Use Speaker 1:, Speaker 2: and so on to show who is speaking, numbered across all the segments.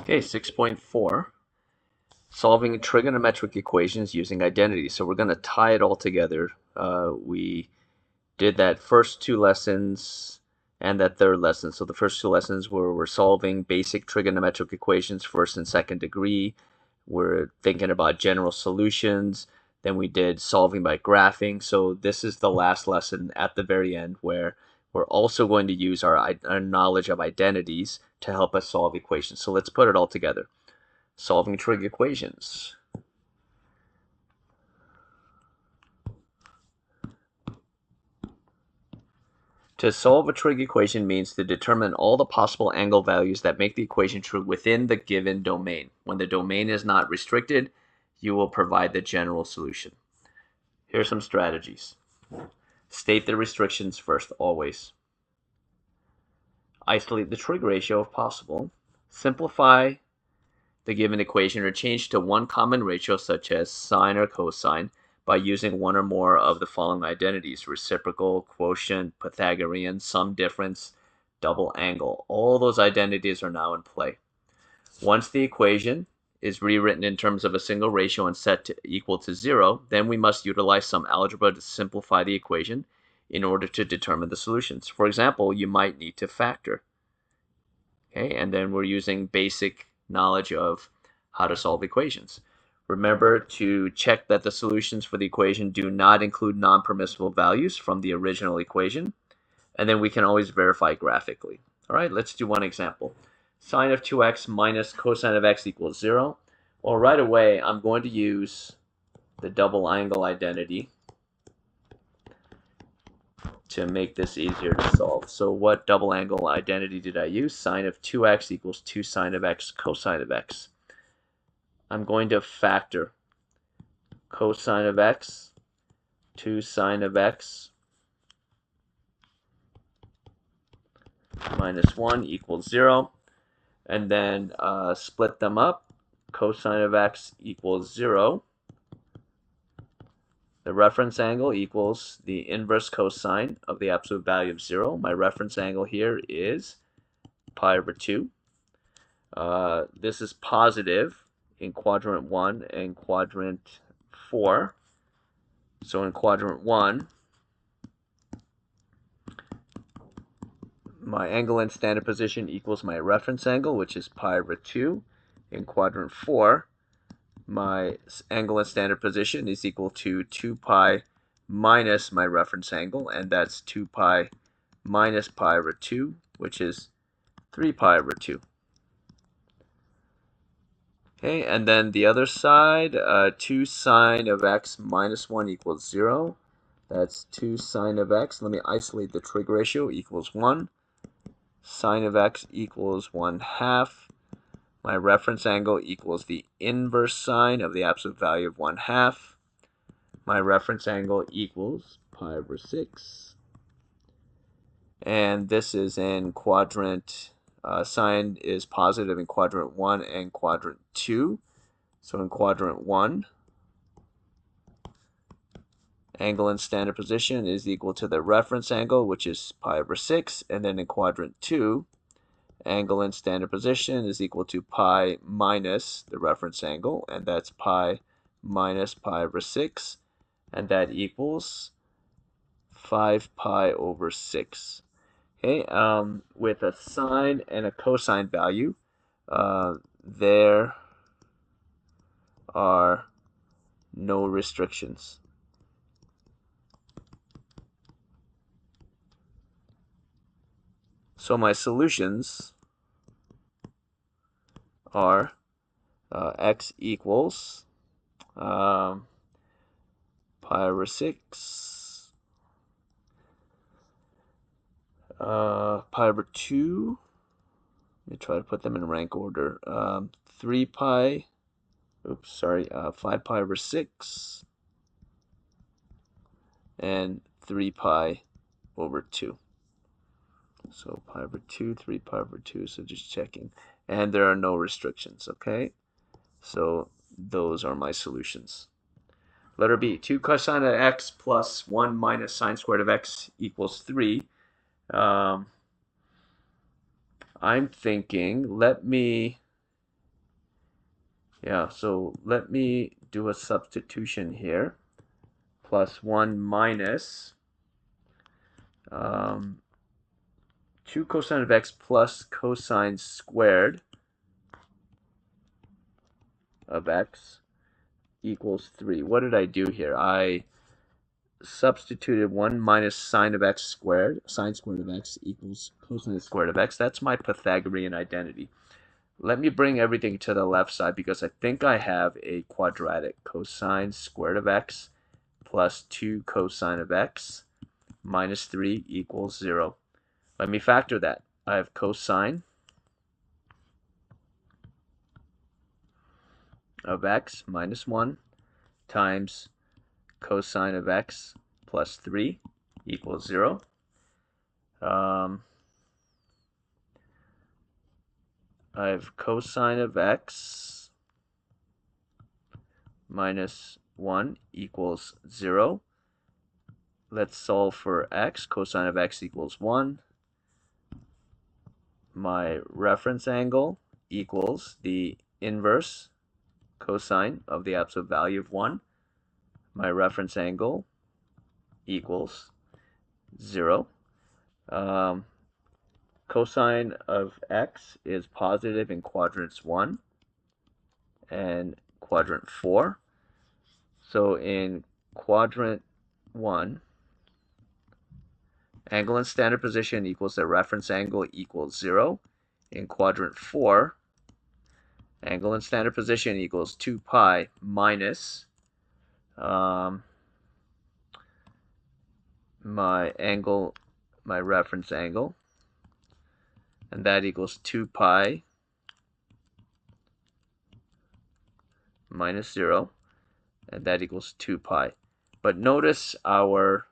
Speaker 1: Okay, 6.4, solving trigonometric equations using identities. So we're going to tie it all together. We did that first two lessons and that third lesson. So the first two lessons we're solving basic trigonometric equations, first and second degree. We're thinking about general solutions. Then we did solving by graphing. So this is the last lesson at the very end where we're also going to use our knowledge of identities to help us solve equations. So let's put it all together. Solving trig equations. To solve a trig equation means to determine all the possible angle values that make the equation true within the given domain. When the domain is not restricted, you will provide the general solution. Here are some strategies. State the restrictions first, always. Isolate the trig ratio if possible. Simplify the given equation or change to one common ratio such as sine or cosine by using one or more of the following identities: reciprocal, quotient, Pythagorean, sum difference, double angle. All those identities are now in play. Once the equation is rewritten in terms of a single ratio and set to equal to 0, then we must utilize some algebra to simplify the equation in order to determine the solutions. For example, you might need to factor. Okay, and then we're using basic knowledge of how to solve equations. Remember to check that the solutions for the equation do not include non-permissible values from the original equation, and then we can always verify graphically. All right, let's do one example. Sine of 2x minus cosine of x equals 0. Well, right away, I'm going to use the double angle identity to make this easier to solve. So what double angle identity did I use? Sine of 2x equals 2 sine of x cosine of x. I'm going to factor cosine of x, 2 sine of x minus 1 equals 0. And then split them up. Cosine of x equals 0. The reference angle equals the inverse cosine of the absolute value of 0. My reference angle here is pi over 2. This is positive in quadrant 1 and quadrant 4. So in quadrant 1, my angle in standard position equals my reference angle, which is pi over 2. In quadrant 4, my angle in standard position is equal to 2 pi minus my reference angle, and that's 2 pi minus pi over 2, which is 3 pi over 2. Okay, and then the other side, 2 sine of x minus 1 equals 0. That's 2 sine of x. Let me isolate the trig ratio, equals 1. Sine of x equals 1/2. My reference angle equals the inverse sine of the absolute value of 1/2. My reference angle equals pi over 6. And this is in quadrant, sine is positive in quadrant 1 and quadrant 2. So in quadrant 1, angle in standard position is equal to the reference angle, which is pi over 6. And then in quadrant 2, angle in standard position is equal to pi minus the reference angle, and that's pi minus pi over 6, and that equals 5 pi over 6. Okay, with a sine and a cosine value, there are no restrictions. So my solutions are x equals pi over 6, pi over 2. Let me try to put them in rank order. 3 pi, 5 pi over 6, and 3 pi over 2. So pi over 2, 3 pi over 2, so just checking. And there are no restrictions, okay? So those are my solutions. Letter B, 2 cosine of x plus 1 minus sine squared of x equals 3. I'm thinking, let me Yeah, so let me do a substitution here. Plus 1 minus 2 cosine of x plus cosine squared of x equals 3. What did I do here? I substituted 1 minus sine of x squared. Sine squared of x equals cosine squared of x. That's my Pythagorean identity. Let me bring everything to the left side because I think I have a quadratic. Cosine squared of x plus 2 cosine of x minus 3 equals 0. Let me factor that. I have cosine of x minus 1 times cosine of x plus 3 equals 0. I have cosine of x minus 1 equals 0. Let's solve for x. Cosine of x equals 1. My reference angle equals the inverse cosine of the absolute value of 1. My reference angle equals 0. Cosine of x is positive in quadrants 1 and quadrant 4. So in quadrant 1, angle in standard position equals the reference angle equals 0. In quadrant 4, angle in standard position equals 2 pi minus my reference angle, and that equals 2 pi minus 0, and that equals 2 pi. But notice our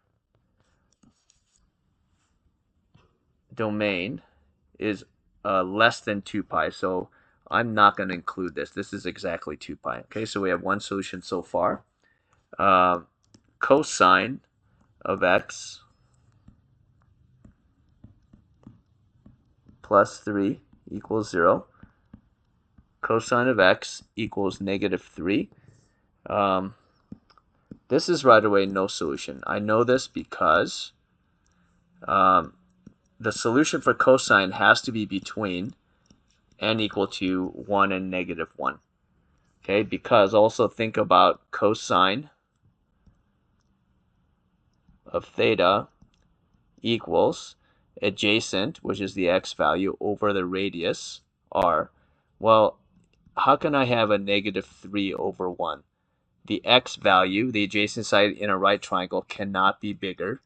Speaker 1: domain is less than 2 pi, so I'm not going to include this. This is exactly 2 pi. Okay, so we have one solution so far. Cosine of x plus 3 equals 0. Cosine of x equals negative 3. This is right away no solution. I know this because the solution for cosine has to be between n equal to 1 and negative 1. Okay, because also think about cosine of theta equals adjacent, which is the x value, over the radius, r. Well, how can I have a negative 3 over 1? The x value, the adjacent side in a right triangle, cannot be bigger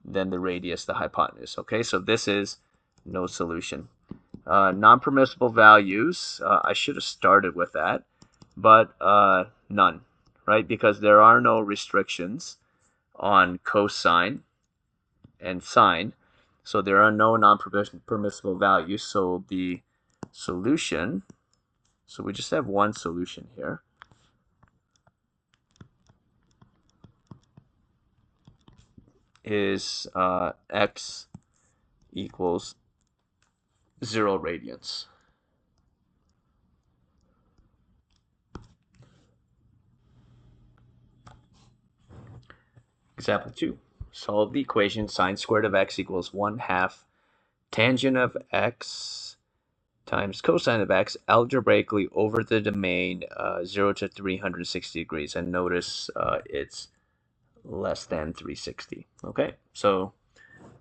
Speaker 1: than the radius, the hypotenuse. Okay, so this is no solution. Non-permissible values, I should have started with that, but none, right? Because there are no restrictions on cosine and sine, so there are no non-permissible values. So the solution, so we just have one solution here, is x equals 0 radians. Example 2. Solve the equation sine squared of x equals 1/2 tangent of x times cosine of x algebraically over the domain 0 to 360 degrees. And notice it's less than 360. Okay, so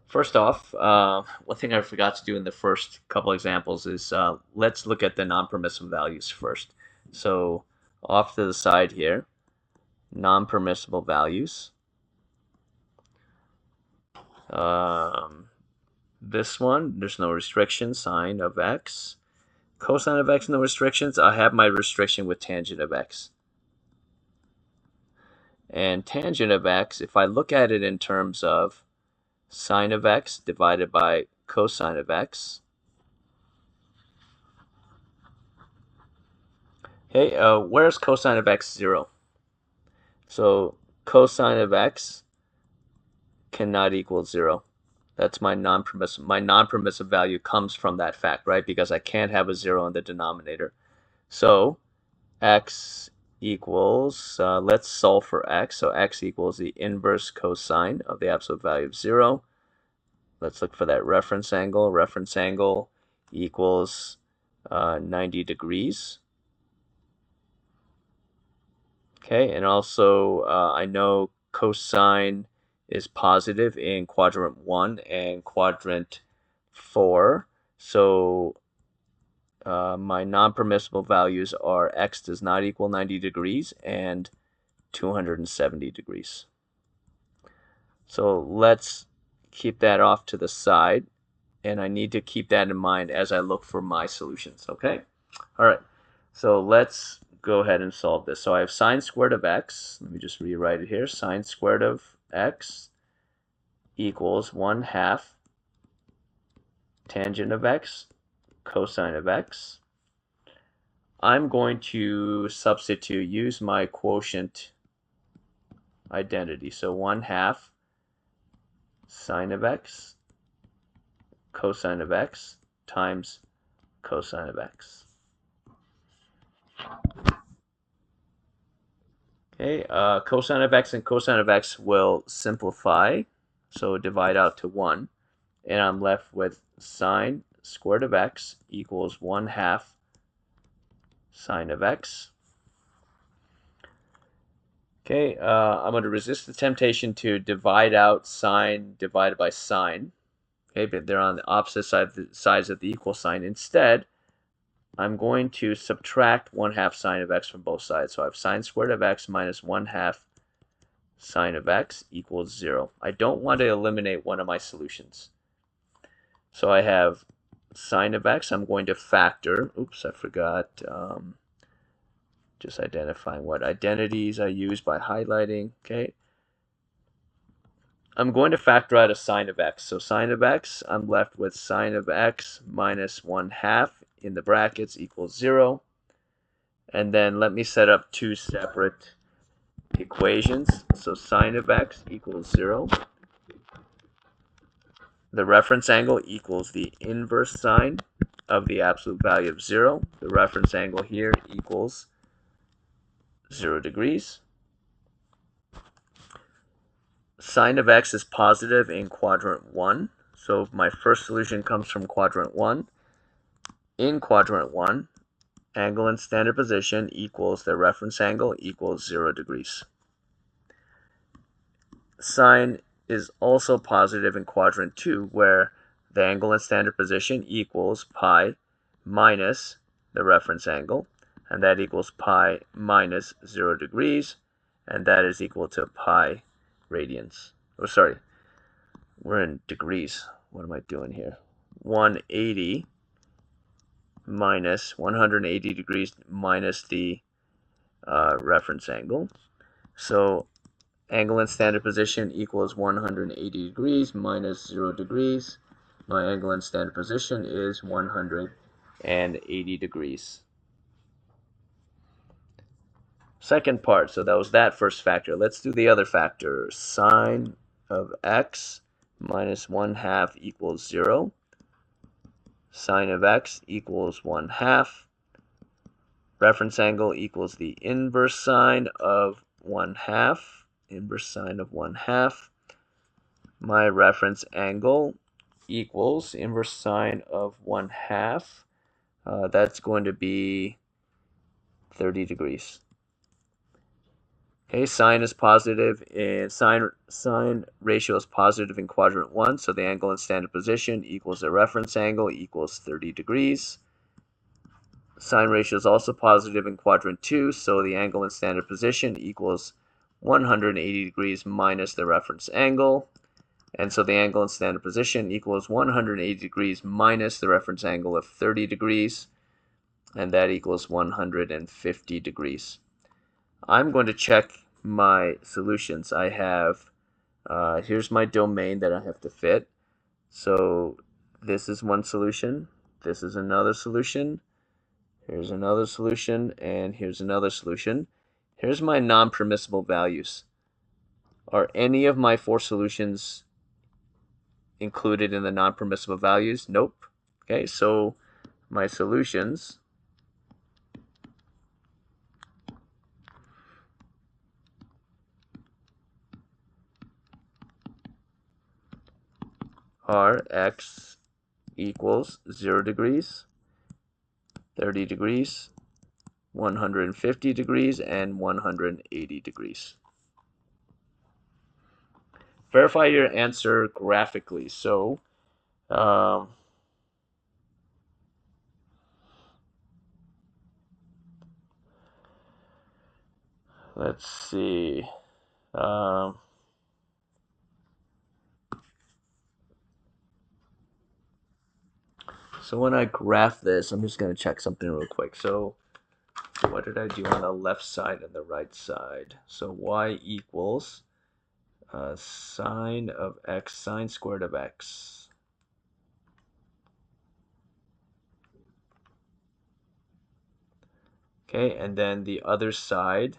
Speaker 1: first off, one thing I forgot to do in the first couple examples is let's look at the non-permissible values first. So off to the side here, non-permissible values. This one, there's no restriction, sine of x. Cosine of x, no restrictions. I have my restriction with tangent of x. And tangent of x, if I look at it in terms of sine of x divided by cosine of x. Okay, where's cosine of x 0? So cosine of x cannot equal 0. That's my non-permissive. My non-permissive value comes from that fact, right? Because I can't have a 0 in the denominator. So x equals, let's solve for x. So x equals the inverse cosine of the absolute value of 0. Let's look for that reference angle. Reference angle equals 90 degrees. Okay, and also I know cosine is positive in quadrant 1 and quadrant 4. So my non-permissible values are x does not equal 90 degrees and 270 degrees. So let's keep that off to the side, and I need to keep that in mind as I look for my solutions, okay? All right, so let's go ahead and solve this. So I have sine squared of x. Let me just rewrite it here. Sine squared of x equals 1/2 tangent of x cosine of x. I'm going to use my quotient identity. So 1/2 sine of x cosine of x times cosine of x. Okay, cosine of x and cosine of x will simplify, so divide out to 1, and I'm left with sine squared of x equals 1/2 sine of x. Okay, I'm going to resist the temptation to divide out sine divided by sine. Okay, but they're on the opposite sides of the equal sign. Instead, I'm going to subtract 1/2 sine of x from both sides. So I have sine squared of x minus 1/2 sine of x equals 0. I don't want to eliminate one of my solutions. So I have sine of x. I'm going to factor. Oops, I forgot. Just identifying what identities I use by highlighting. Okay. I'm going to factor out a sine of x. So sine of x, I'm left with sine of x minus 1/2 in the brackets equals 0. And then let me set up two separate equations. So sine of x equals 0. The reference angle equals the inverse sine of the absolute value of 0. The reference angle here equals 0 degrees. Sine of x is positive in quadrant 1. So my first solution comes from quadrant 1. In quadrant 1, angle in standard position equals the reference angle equals 0 degrees. Sine is also positive in quadrant 2, where the angle in standard position equals pi minus the reference angle, and that equals pi minus 0 degrees, and that is equal to pi radians. Oh, sorry, we're in degrees. What am I doing here? 180 minus 180 degrees minus the reference angle. So angle in standard position equals 180 degrees minus 0 degrees. My angle in standard position is 180 degrees. Second part, so that was that first factor. Let's do the other factor. Sine of x minus 1/2 equals 0. Sine of x equals 1/2. Reference angle equals the inverse sine of 1/2. Inverse sine of 1/2. My reference angle equals inverse sine of 1/2. That's going to be 30 degrees. Okay, sine is positive, and sine ratio is positive in quadrant 1, so the angle in standard position equals the reference angle equals 30 degrees. Sine ratio is also positive in quadrant 2, so the angle in standard position equals 180 degrees minus the reference angle. And so the angle in standard position equals 180 degrees minus the reference angle of 30 degrees, and that equals 150 degrees. I'm going to check my solutions. I have, here's my domain that I have to fit. So this is one solution, this is another solution, here's another solution, and here's another solution. Here's my non-permissible values. Are any of my 4 solutions included in the non-permissible values? Nope. Okay, so my solutions are x equals 0 degrees, 30 degrees, 150 degrees, and 180 degrees. Verify your answer graphically. So, let's see. So when I graph this, I'm just going to check something real quick. So what did I do on the left side and the right side? So y equals sine of x, sine squared of x. Okay, and then the other side,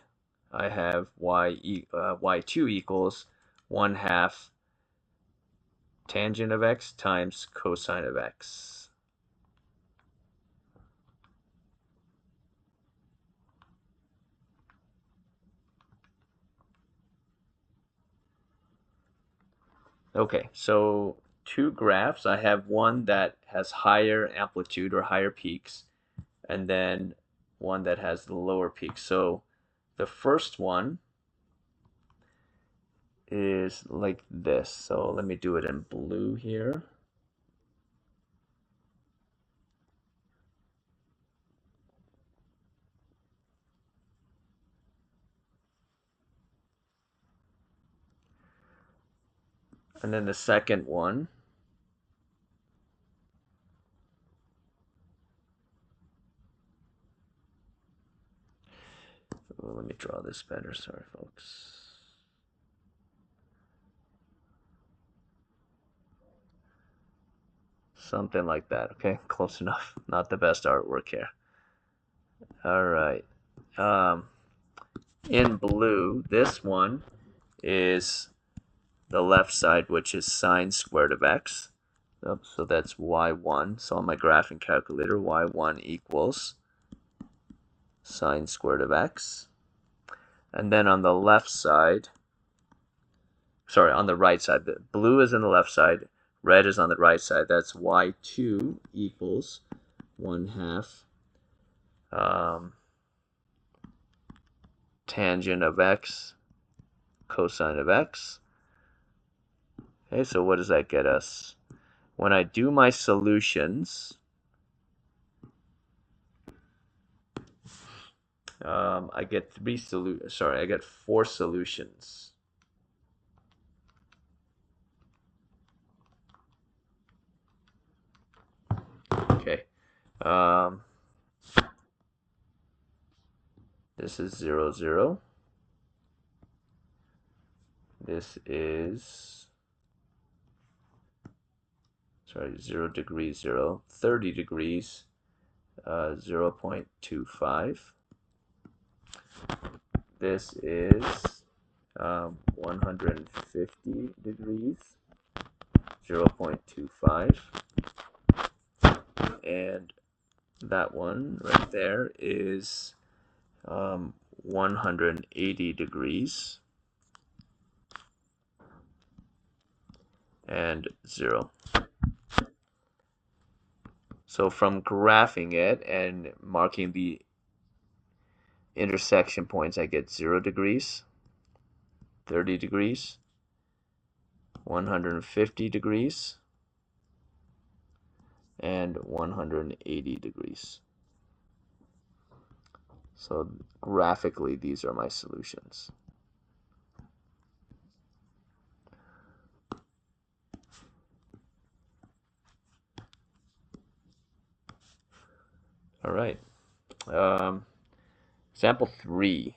Speaker 1: I have y2 equals 1/2 tangent of x times cosine of x. Okay, so two graphs. I have one that has higher amplitude or higher peaks, and then one that has the lower peaks. So the first one is like this. So let me do it in blue here. And then the second one let me draw this better. Sorry, folks. Something like that. Okay, close enough. Not the best artwork here. All right. In blue, this one is the left side, which is sine squared of x. So that's y1. So on my graphing calculator, y1 equals sine squared of x. And then on the left side, sorry, on the right side, the blue is in the left side, red is on the right side. That's y2 equals 1/2 tangent of x cosine of x. Okay, so what does that get us? When I do my solutions, I get I get 4 solutions. Okay. This is 0, 0. This is 0 degrees, 0, 30 degrees, 0.25. This is 150 degrees, 0.25. And that one right there is 180 degrees and 0. So from graphing it and marking the intersection points, I get 0 degrees, 30 degrees, 150 degrees, and 180 degrees. So graphically, these are my solutions. All right. Example 3.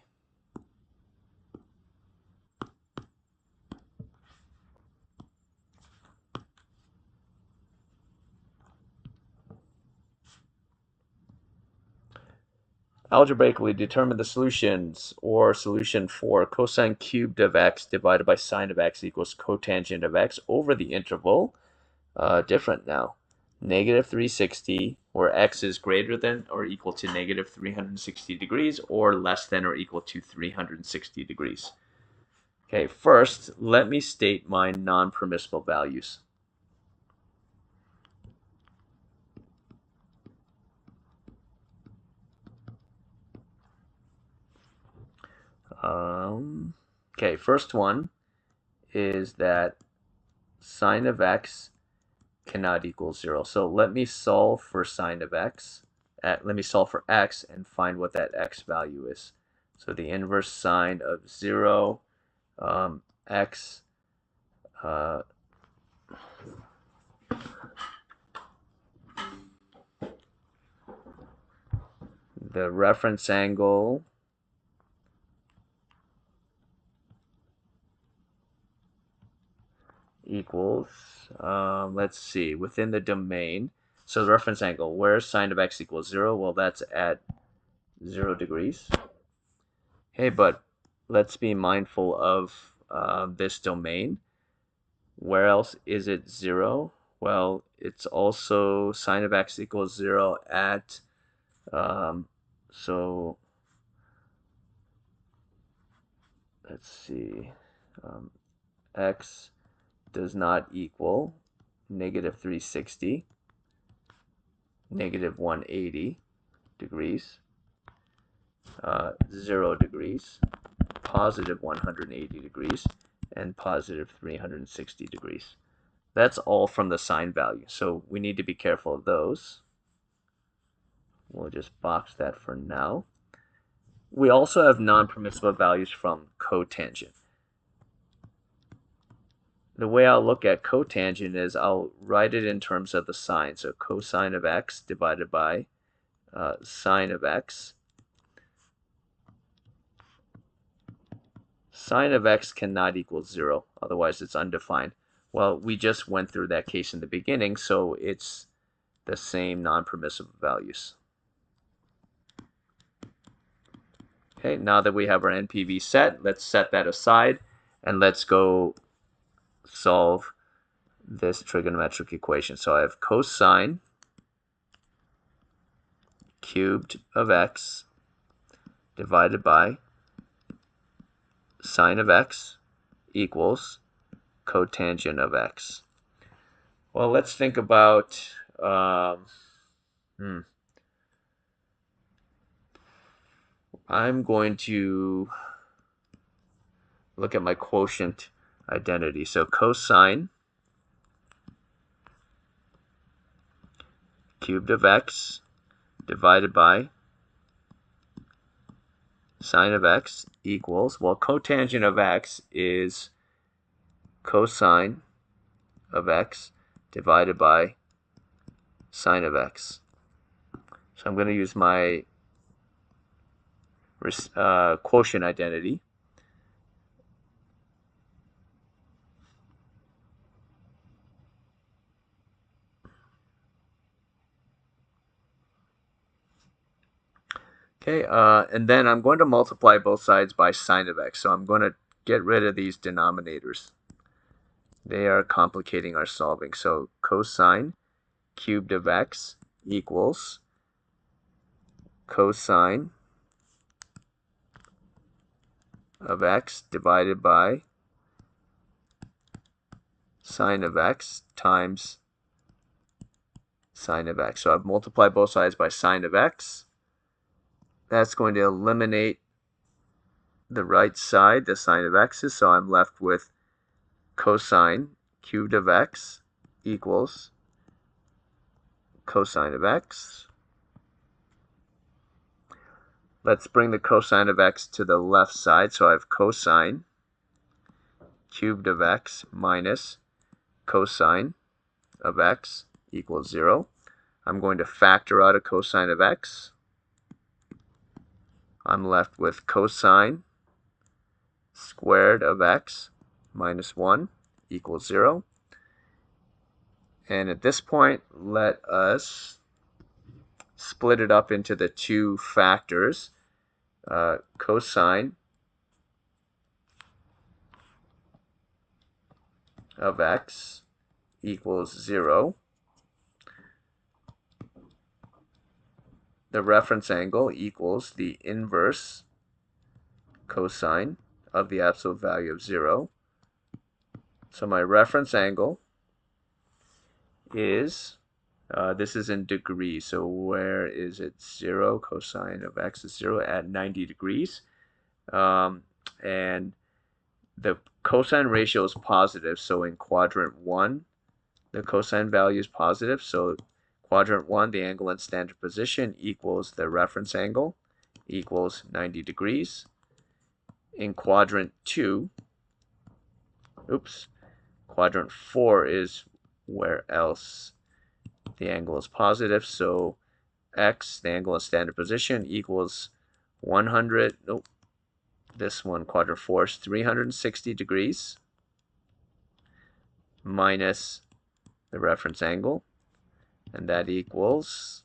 Speaker 1: Algebraically determine the solutions, or solution for cosine cubed of x divided by sine of x equals cotangent of x over the interval. Different now. Negative 360, where x is greater than or equal to negative 360 degrees, or less than or equal to 360 degrees. Okay, first, let me state my non-permissible values. Okay, first one is that sine of x cannot equal 0. So let me solve for sine of x. Let me solve for x and find what that x value is. So the inverse sine of 0, x, the reference angle equals, let's see, within the domain. So the reference angle, where sine of x equals 0? Well, that's at 0 degrees. Hey, but let's be mindful of this domain. Where else is it 0? Well, it's also sine of x equals 0 at, so let's see, x does not equal negative 360, negative 180 degrees, 0 degrees, positive 180 degrees, and positive 360 degrees. That's all from the sine value, so we need to be careful of those. We'll just box that for now. We also have non-permissible values from cotangent. The way I'll look at cotangent is I'll write it in terms of the sine. So cosine of x divided by sine of x. Sine of x cannot equal 0, otherwise it's undefined. Well, we just went through that case in the beginning, so it's the same non-permissible values. Okay, now that we have our NPV set, let's set that aside and let's go solve this trigonometric equation. So I have cosine cubed of x divided by sine of x equals cotangent of x. Well, let's think about I'm going to look at my quotient identity. So cosine cubed of x divided by sine of x equals, well, cotangent of x is cosine of x divided by sine of x. So I'm going to use my quotient identity. Okay, and then I'm going to multiply both sides by sine of x. So I'm going to get rid of these denominators. They are complicating our solving. So cosine cubed of x equals cosine of x divided by sine of x times sine of x. So I've multiplied both sides by sine of x. That's going to eliminate the right side, the sine of x's, so I'm left with cosine cubed of x equals cosine of x. Let's bring the cosine of x to the left side, so I have cosine cubed of x minus cosine of x equals 0. I'm going to factor out a cosine of x. I'm left with cosine squared of x minus 1 equals 0. And at this point, let us split it up into the two factors. Cosine of x equals 0. The reference angle equals the inverse cosine of the absolute value of 0. So my reference angle is, this is in degrees, so where is it? 0, cosine of x is 0 at 90 degrees. and the cosine ratio is positive, so in quadrant 1, the cosine value is positive, so quadrant 1, the angle in standard position equals the reference angle equals 90 degrees. In quadrant 2, quadrant 4 is where else the angle is positive, so x, the angle in standard position, equals 100, this one, quadrant 4, is 360 degrees minus the reference angle, and that equals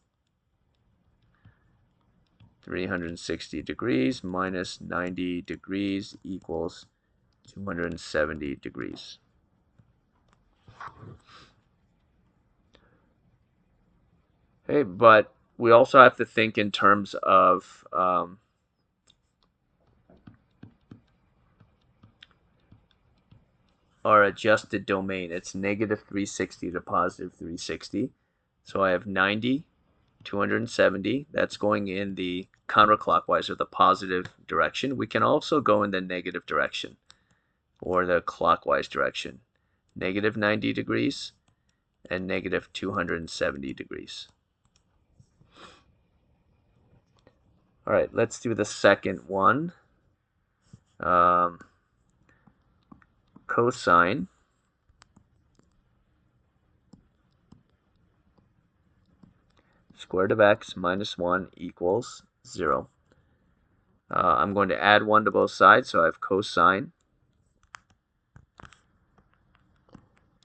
Speaker 1: 360 degrees minus 90 degrees equals 270 degrees. Okay, but we also have to think in terms of our adjusted domain. It's negative 360 to positive 360. So I have 90, 270. That's going in the counterclockwise or the positive direction. We can also go in the negative direction or the clockwise direction. Negative 90 degrees and negative 270 degrees. All right, let's do the second one. Cosine square root of x minus 1 equals 0. I'm going to add 1 to both sides, so I have cosine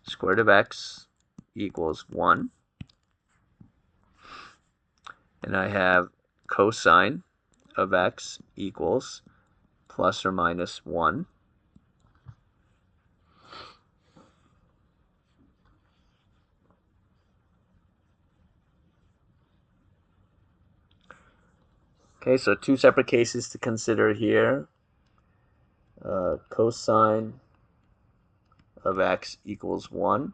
Speaker 1: square root of x equals 1. And I have cosine of x equals plus or minus 1. Okay, so two separate cases to consider here. Cosine of x equals 1.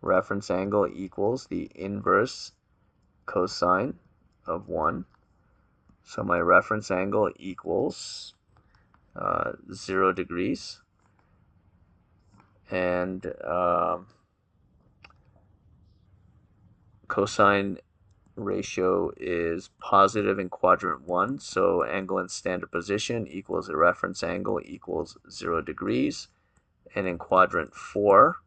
Speaker 1: Reference angle equals the inverse cosine of 1. So my reference angle equals 0 degrees. And cosine ratio is positive in quadrant 1, so angle in standard position equals the reference angle equals 0 degrees. And in quadrant 4,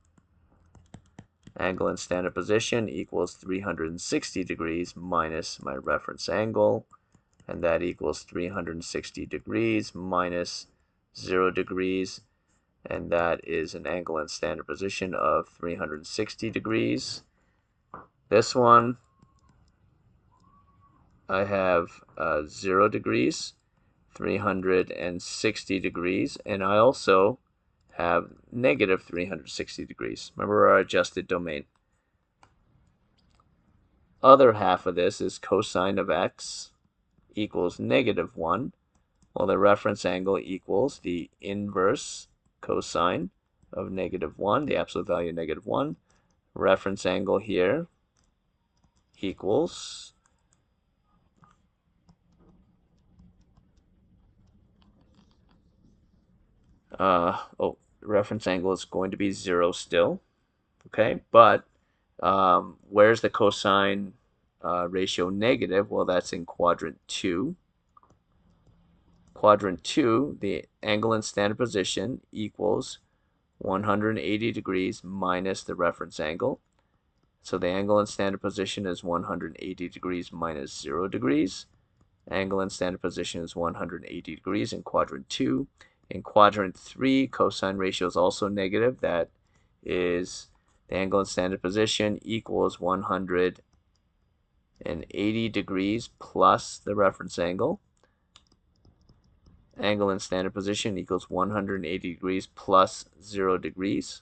Speaker 1: angle in standard position equals 360 degrees minus my reference angle, and that equals 360 degrees minus 0 degrees, and that is an angle in standard position of 360 degrees. This one, I have 0 degrees, 360 degrees, and I also have negative 360 degrees. Remember our adjusted domain. Other half of this is cosine of x equals negative 1, while the reference angle equals the inverse cosine of negative 1, the absolute value of negative 1. Reference angle here equals reference angle is going to be 0 still, okay? But where's the cosine ratio negative? Well, that's in quadrant 2. Quadrant 2, the angle in standard position equals 180 degrees minus the reference angle. So the angle in standard position is 180 degrees minus 0 degrees. Angle in standard position is 180 degrees in quadrant 2. In quadrant 3, cosine ratio is also negative. That is the angle in standard position equals 180 degrees plus the reference angle. Angle in standard position equals 180 degrees plus 0 degrees.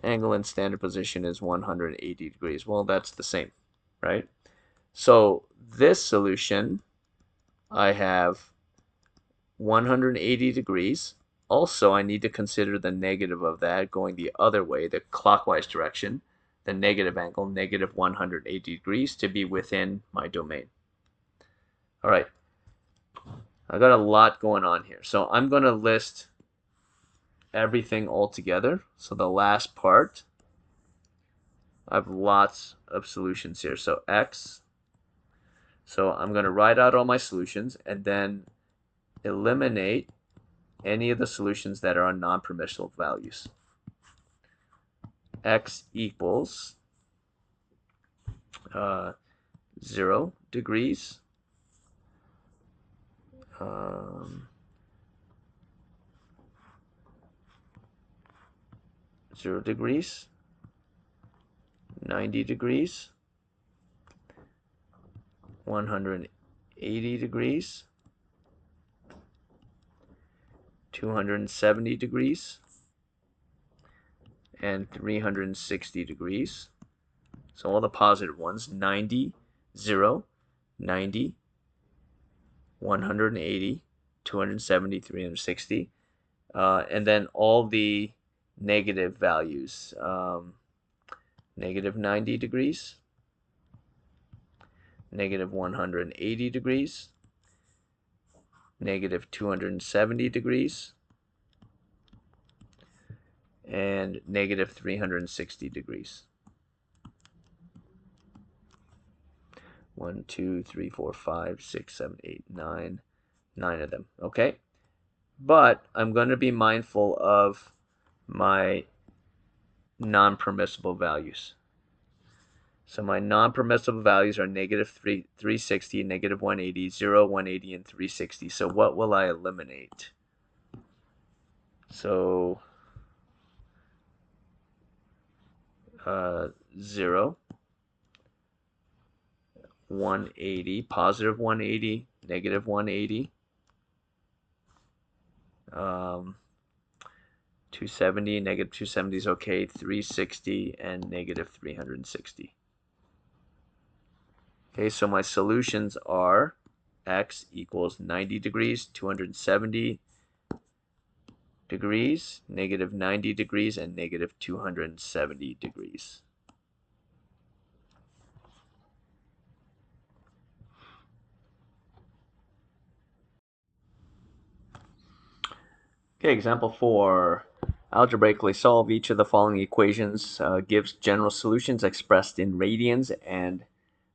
Speaker 1: Angle in standard position is 180 degrees. Well, that's the same, right? So this solution, I have 180 degrees. Also, I need to consider the negative of that going the other way, the clockwise direction, the negative angle, negative 180 degrees, to be within my domain. All right, I got a lot going on here. So I'm going to list everything all together. So the last part, I have lots of solutions here. So x. So I'm going to write out all my solutions and then eliminate any of the solutions that are on non-permissible values. X equals 0 degrees, 0 degrees, 90 degrees, 180 degrees, 270 degrees, and 360 degrees. So all the positive ones, 90, 0, 90, 180, 270, 360. And then all the negative values, negative 90 degrees, negative 180 degrees, negative 270 degrees, and negative 360 degrees. 1, 2, 3, 4, 5, 6, 7, 8, 9. 9 of them. Okay? But I'm going to be mindful of my non-permissible values. So my non-permissible values are negative 360, negative 180, 0, 180, and 360. So what will I eliminate? So 0, 180, positive 180, negative 180, 270, negative 270 is okay, 360, and negative 360. Okay, so my solutions are x equals 90 degrees, 270 degrees, negative 90 degrees, and negative 270 degrees. Okay, example 4. Algebraically solve each of the following equations. Gives general solutions expressed in radians and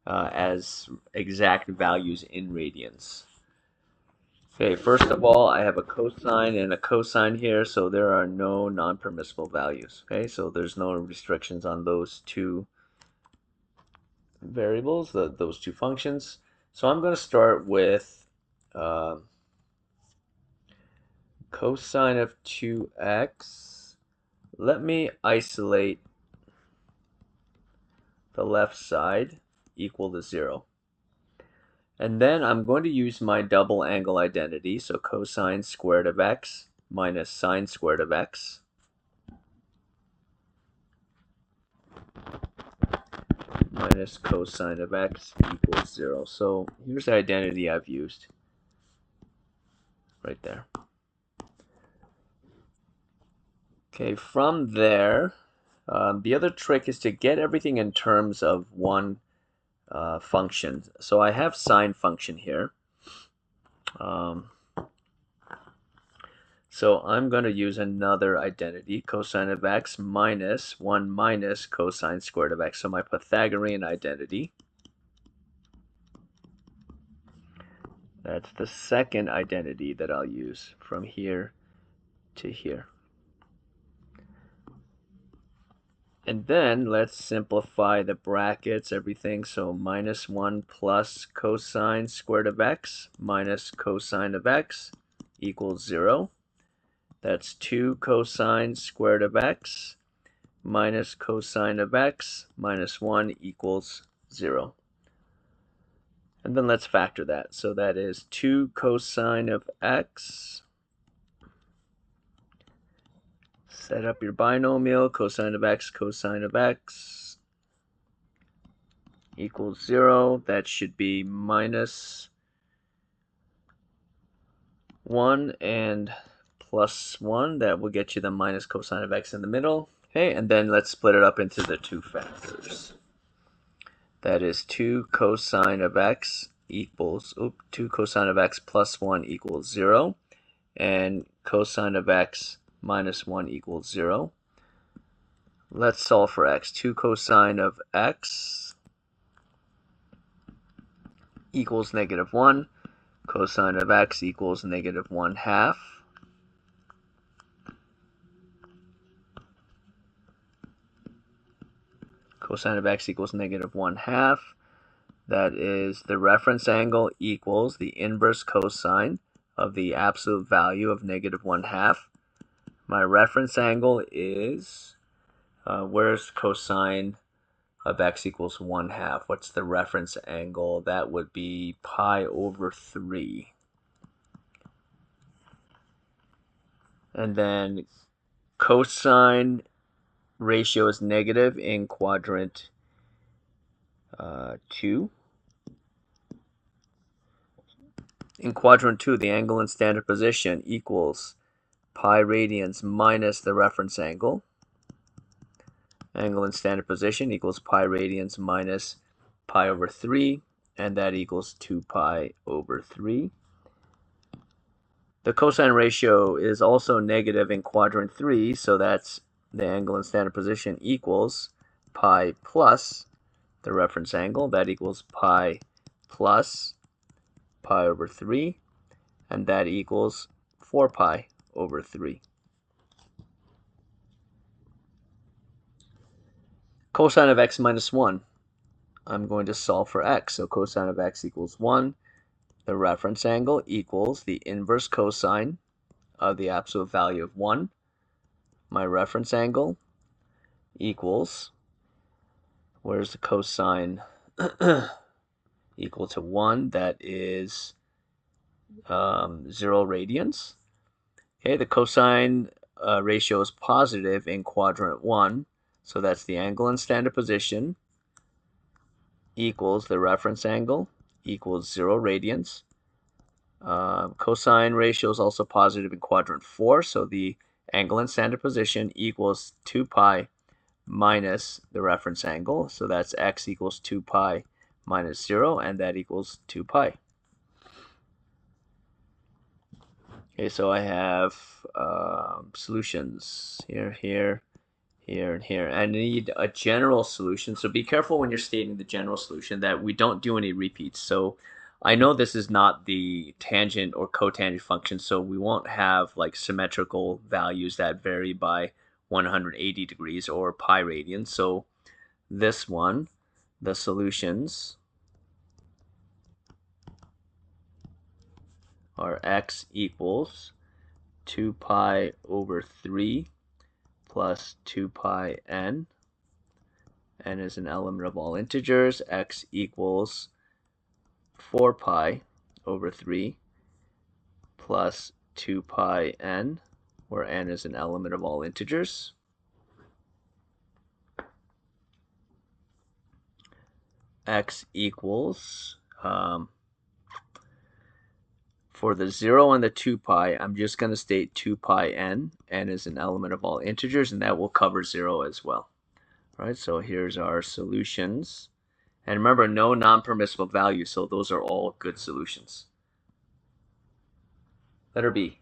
Speaker 1: as exact values in radians. Okay, first of all, I have a cosine and a cosine here, so there are no non-permissible values. Okay, so there's no restrictions on those two variables, those two functions. So I'm going to start with cosine of 2x. Let me isolate the left side equal to 0. And then I'm going to use my double angle identity, so cosine squared of x minus sine squared of x minus cosine of x equals 0. So here's the identity I've used right there. Okay, from there, the other trick is to get everything in terms of one function. So I have sine function here. So I'm going to use another identity, cosine of x minus 1 minus cosine squared of x. So my Pythagorean identity. That's the second identity that I'll use from here to here. And then let's simplify the brackets, everything. So minus 1 plus cosine squared of x minus cosine of x equals 0. That's 2 cosine squared of x minus cosine of x minus 1 equals 0. And then let's factor that. So that is 2 cosine of x. Set up your binomial, cosine of x equals 0. That should be minus 1 and plus 1. That will get you the minus cosine of x in the middle. Okay, and then let's split it up into the two factors. That is 2 cosine of x equals 2 cosine of x plus 1 equals 0, and cosine of x minus 1 equals 0. Let's solve for x. 2 cosine of x equals negative 1. Cosine of x equals negative 1/2. Cosine of x equals negative 1/2. That is, the reference angle equals the inverse cosine of the absolute value of negative 1/2. My reference angle is, where's cosine of x equals 1/2? What's the reference angle? That would be pi over 3. And then cosine ratio is negative in quadrant 2. In quadrant 2, the angle in standard position equals pi radians minus the reference angle. Angle in standard position equals pi radians minus pi over 3, and that equals 2 pi over 3. The cosine ratio is also negative in quadrant 3, so that's the angle in standard position equals pi plus the reference angle. That equals pi plus pi over 3, and that equals 4 pi over 3. Cosine of x minus 1. I'm going to solve for x. So cosine of x equals 1. The reference angle equals the inverse cosine of the absolute value of 1. My reference angle equals, where's the cosine equal to 1? That is 0 radians. Okay, the cosine ratio is positive in quadrant 1, so that's the angle in standard position equals the reference angle equals 0 radians. Cosine ratio is also positive in quadrant 4, so the angle in standard position equals 2 pi minus the reference angle, so that's x equals 2 pi minus 0, and that equals 2 pi. Okay, so I have solutions here, here, here, and here. I need a general solution, so be careful when you're stating the general solution that we don't do any repeats. So I know this is not the tangent or cotangent function, so we won't have like symmetrical values that vary by 180 degrees or pi radians. So this one, the solutions are x equals 2 pi over 3 plus 2 pi n. N is an element of all integers. X equals 4 pi over 3 plus 2 pi n, where n is an element of all integers. X equals, for the 0 and the 2 pi, I'm just going to state 2 pi n. N is an element of all integers, and that will cover 0 as well. All right, so here's our solutions. And remember, no non-permissible values, so those are all good solutions. Letter B.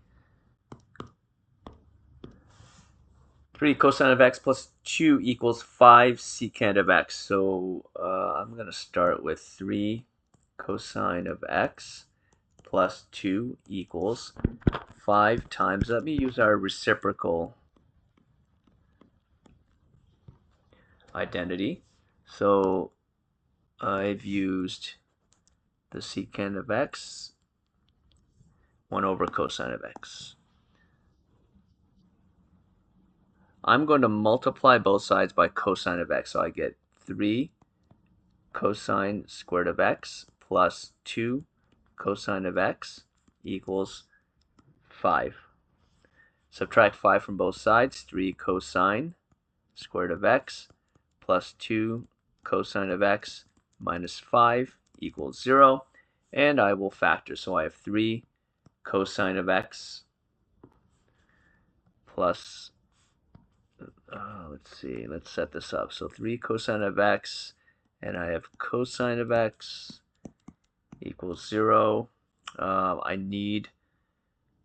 Speaker 1: 3 cosine of x plus 2 equals 5 secant of x. So I'm going to start with 3 cosine of x plus 2 equals 5 times, let me use our reciprocal identity. So I've used the secant of x, 1 over cosine of x. I'm going to multiply both sides by cosine of x, so I get 3 cosine squared of x plus 2 cosine of x equals 5. Subtract 5 from both sides, 3 cosine squared of x plus 2 cosine of x minus 5 equals 0. And I will factor, so I have 3 cosine of x plus, let's see, let's set this up. So 3 cosine of x, and I have cosine of x equals 0. I need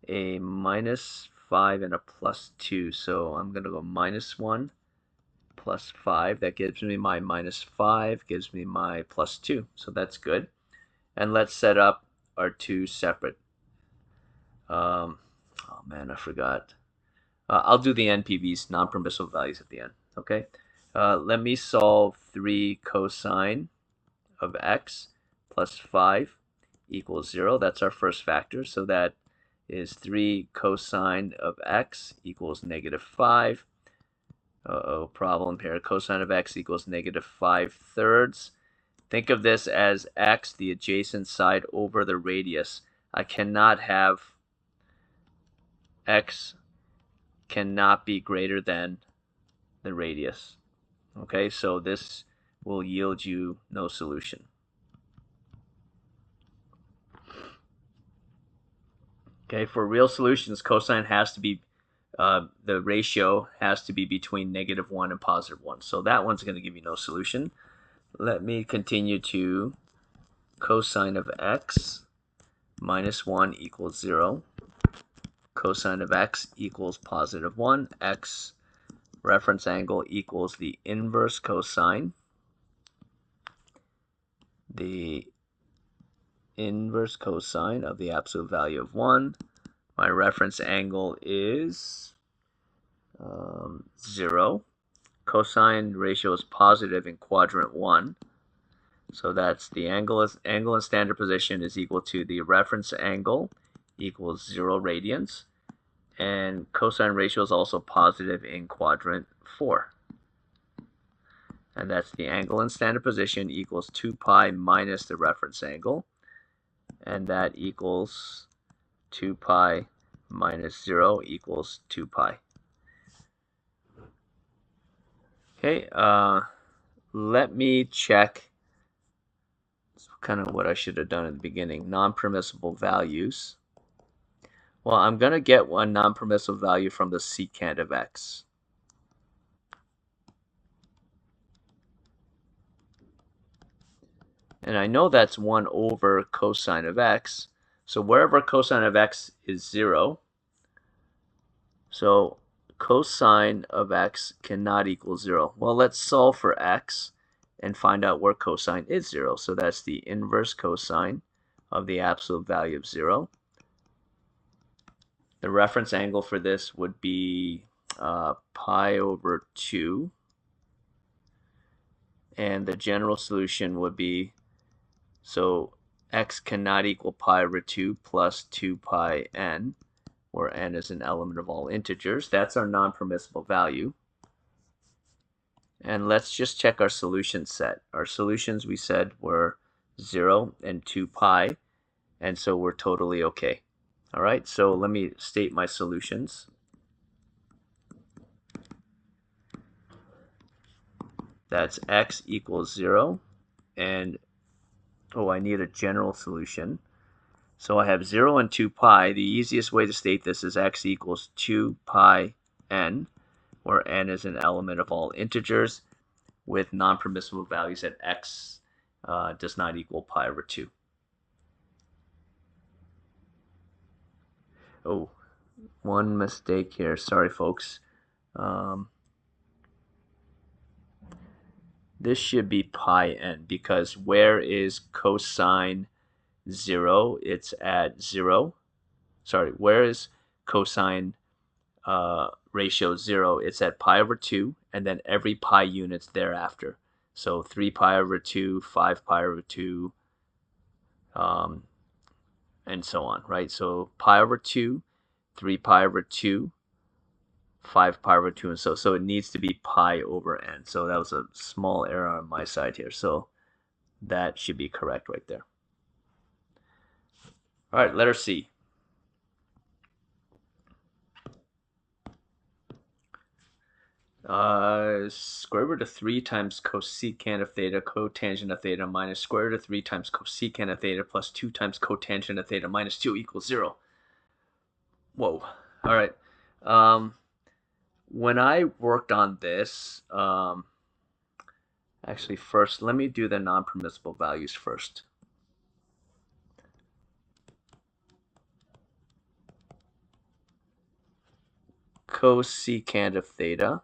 Speaker 1: a minus 5 and a plus 2, so I'm going to go minus 1 plus 5. That gives me my minus 5, gives me my plus 2, so that's good. And let's set up our two separate. Oh man, I forgot. I'll do the NPVs, non-permissible values, at the end. Okay. Let me solve 3 cosine of x plus 5 equals 0. That's our first factor. So that is 3 cosine of x equals negative 5. Uh-oh, problem here. Cosine of x equals negative 5/3. Think of this as x, the adjacent side, over the radius. I cannot have x cannot be greater than the radius. Okay, so this will yield you no solution. Okay, for real solutions, cosine has to be, the ratio has to be between -1 and +1. So that one's going to give you no solution. Let me continue to cosine of x minus 1 equals 0. Cosine of x equals +1. X reference angle equals the inverse cosine. The inverse cosine of the absolute value of 1. My reference angle is 0. Cosine ratio is positive in quadrant 1. So that's the angle in standard position is equal to the reference angle equals 0 radians. And cosine ratio is also positive in quadrant 4. And that's the angle in standard position equals 2 pi minus the reference angle. And that equals 2 pi minus 0 equals 2 pi. Okay, let me check kind of what I should have done at the beginning. Non-permissible values. Well, I'm going to get one non-permissible value from the secant of x. And I know that's 1 over cosine of x. So wherever cosine of x is 0, so cosine of x cannot equal 0. Well, let's solve for x and find out where cosine is 0. So that's the inverse cosine of the absolute value of 0. The reference angle for this would be pi over 2. And the general solution would be, so x cannot equal pi over 2 plus 2 pi n, where n is an element of all integers. That's our non-permissible value. And let's just check our solution set. Our solutions, we said, were 0 and 2 pi, and so we're totally okay. All right, so let me state my solutions. That's x equals 0, and I need a general solution. So I have 0 and 2 pi. The easiest way to state this is x equals 2 pi n, where n is an element of all integers, with non-permissible values at x does not equal pi over 2. Oh, one mistake here. Sorry, folks. This should be pi n, because where is cosine 0? It's at 0. Sorry, where is cosine ratio 0? It's at pi over 2, and then every pi units thereafter. So 3 pi over 2, 5 pi over 2, and so on, right? So pi over 2, 3 pi over 2, 5 pi over 2, and so it needs to be pi over n. So that was a small error on my side here. So that should be correct right there. All right, letter C. Square root of 3 times cosecant of theta cotangent of theta minus square root of 3 times cosecant of theta plus 2 times cotangent of theta minus 2 equals 0. Whoa. All right. When I worked on this, actually first, let me do the non-permissible values first. cosecant of theta.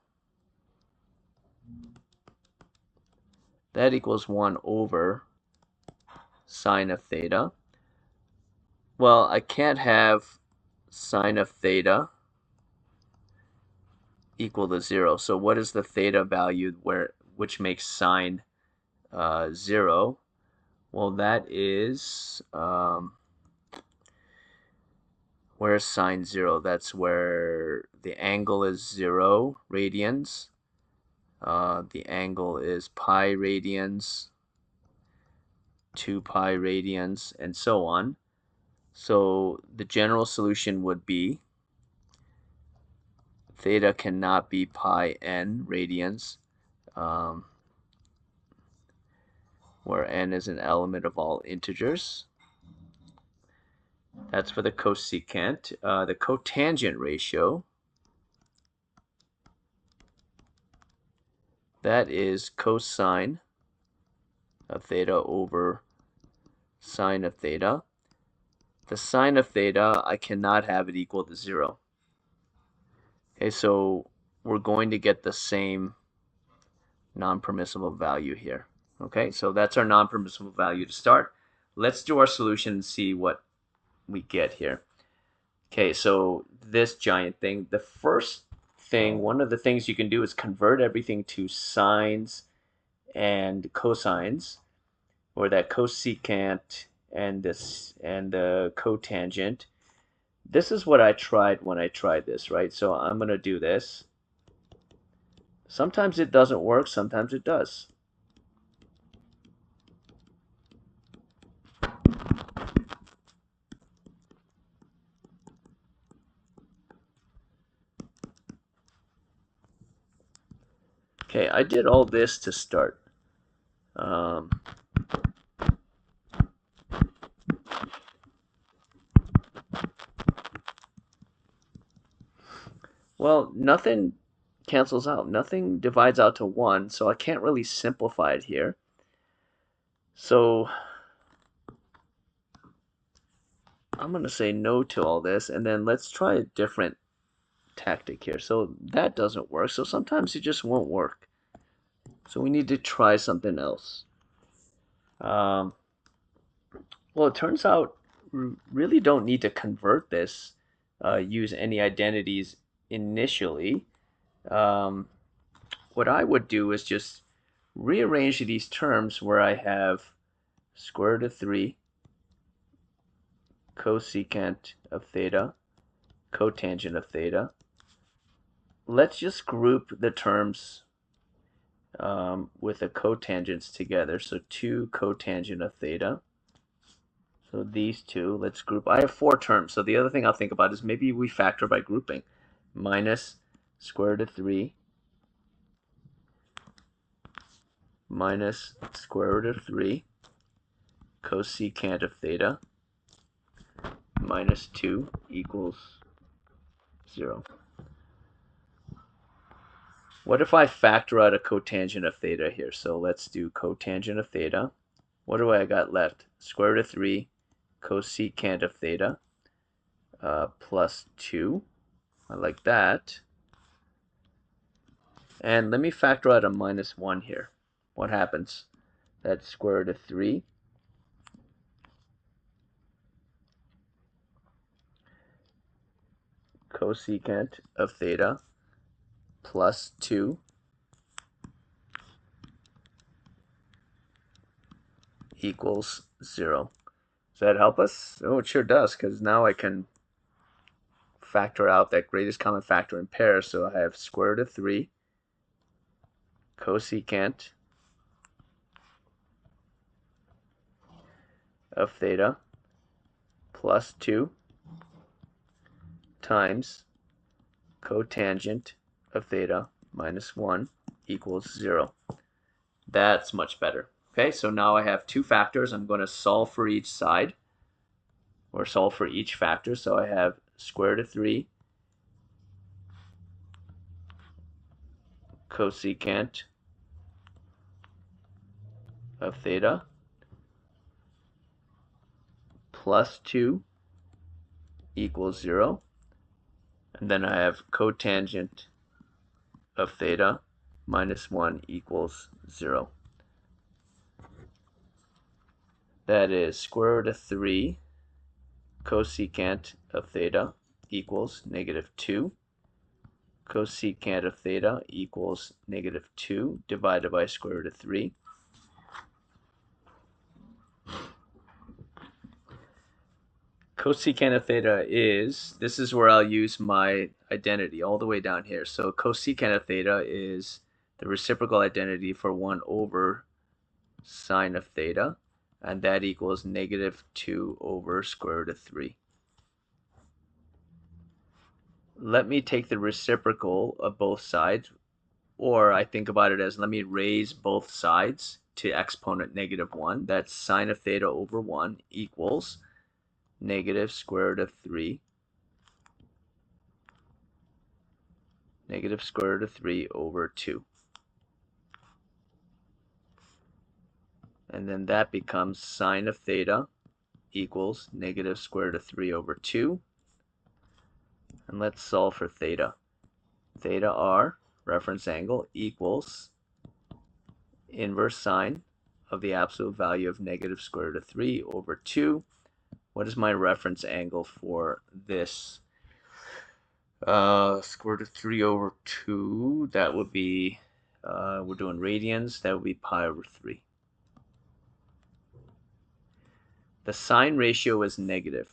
Speaker 1: That equals 1 over sine of theta. Well, I can't have sine of theta equal to 0. So what is the theta value which makes sine 0? Well, that is, where's sine 0? That's where the angle is 0 radians. The angle is pi radians, 2 pi radians, and so on. So the general solution would be theta cannot be pi n radians, where n is an element of all integers. That's for the cosecant. The cotangent ratio, that is cosine of theta over sine of theta. The sine of theta, I cannot have it equal to 0. Okay, so we're going to get the same non-permissible value here. Okay, so that's our non-permissible value to start. Let's do our solution and see what we get here. Okay, so this giant thing, the first thing, one of the things you can do is convert everything to sines and cosines, or that cosecant and the cotangent. This is what I tried when I tried this, right? So I'm going to do this. Sometimes it doesn't work, sometimes it does. Okay, I did all this to start. Well, nothing cancels out. Nothing divides out to 1, so I can't really simplify it here. So I'm going to say no to all this, and then let's try a different tactic here. So that doesn't work, so sometimes it just won't work. So we need to try something else. Well, it turns out we really don't need to convert this, use any identities initially. What I would do is just rearrange these terms where I have square root of 3 cosecant of theta, cotangent of theta. Let's just group the terms with the cotangents together. So 2 cotangent of theta. So these two, let's group. I have 4 terms, so the other thing I'll think about is maybe we factor by grouping. Minus square root of 3 minus square root of 3 cosecant of theta minus 2 equals 0. What if I factor out a cotangent of theta here? So let's do cotangent of theta. What do I got left? Square root of 3 cosecant of theta plus 2. I like that. And let me factor out a minus 1 here. What happens? That's square root of 3 cosecant of theta plus 2 equals 0. Does that help us? Oh, it sure does, because now I can factor out that greatest common factor in pairs. So I have square root of 3 cosecant of theta plus 2 times cotangent of theta minus 1 equals 0. That's much better. Okay, so now I have 2 factors. I'm going to solve for each side, or solve for each factor. So I have square root of 3 cosecant of theta plus 2 equals 0. And then I have cotangent of theta minus 1 equals 0. That is square root of 3 cosecant of theta equals negative 2. Cosecant of theta equals negative 2 divided by square root of 3. Cosecant of theta is, this is where I'll use my identity all the way down here. So cosecant of theta is the reciprocal identity for 1 over sine of theta, and that equals negative 2 over square root of 3. Let me take the reciprocal of both sides, or I think about it as let me raise both sides to exponent negative 1. That's sine of theta over 1 equals negative square root of 3, negative square root of 3 over 2. And then that becomes sine of theta equals negative square root of 3 over 2. And let's solve for theta. Theta r, reference angle, equals inverse sine of the absolute value of negative square root of 3 over 2. What is my reference angle for this? Square root of 3 over 2, that would be, we're doing radians, that would be pi over 3. The sine ratio is negative.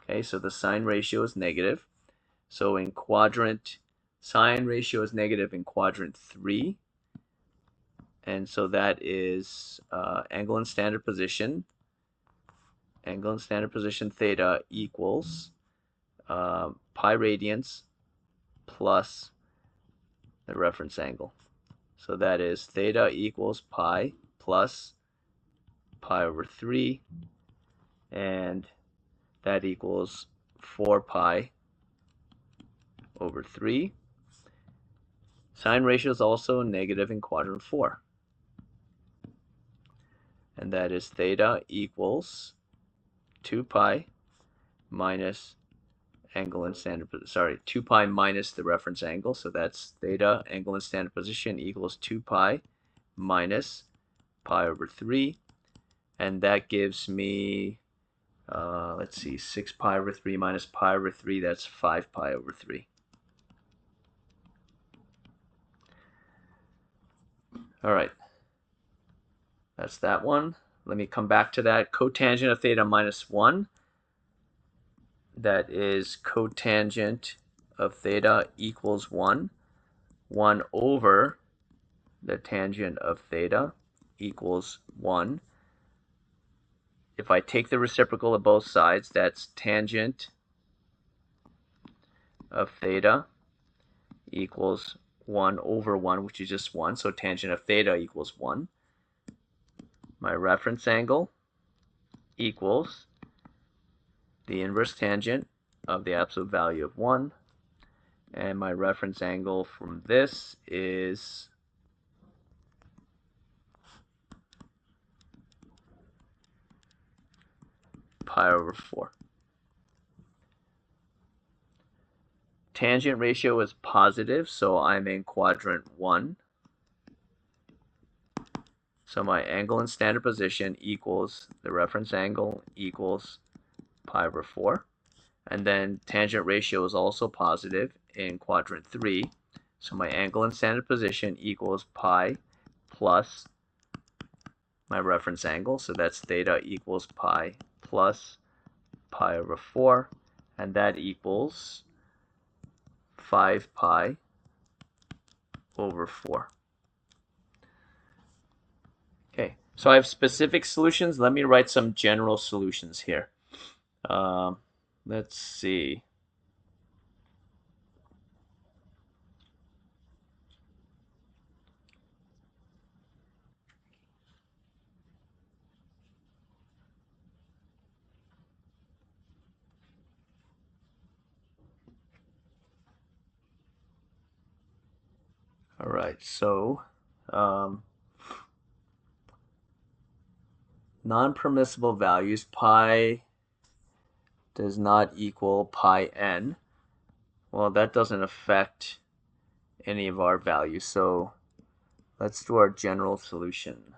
Speaker 1: Okay, so the sine ratio is negative. So in quadrant, sine ratio is negative in quadrant 3. And so that is angle in standard position. Angle in standard position theta equals pi radians plus the reference angle. So that is theta equals pi plus pi over 3, and that equals 4 pi over 3. Sine ratio is also negative in quadrant 4. And that is theta equals 2 pi minus angle in standard, 2 pi minus the reference angle. So that's theta angle in standard position equals 2 pi minus pi over 3. And that gives me, let's see, 6 pi over 3 minus pi over 3, that's 5 pi over 3. All right, that's that one. Let me come back to that. Cotangent of theta minus 1. That is cotangent of theta equals 1. 1 over the tangent of theta equals 1. If I take the reciprocal of both sides, that's tangent of theta equals 1 over 1, which is just 1. So tangent of theta equals 1. My reference angle equals the inverse tangent of the absolute value of 1. And my reference angle from this is pi over 4. Tangent ratio is positive, so I'm in quadrant 1. So my angle in standard position equals the reference angle equals pi over 4. And then tangent ratio is also positive in quadrant 3. So my angle in standard position equals pi plus my reference angle. So that's theta equals pi plus pi over 4. And that equals 5 pi over 4. Okay, so I have specific solutions. Let me write some general solutions here. Let's see. All right, so non-permissible values, pi does not equal pi n. well, that doesn't affect any of our values. So let's do our general solution.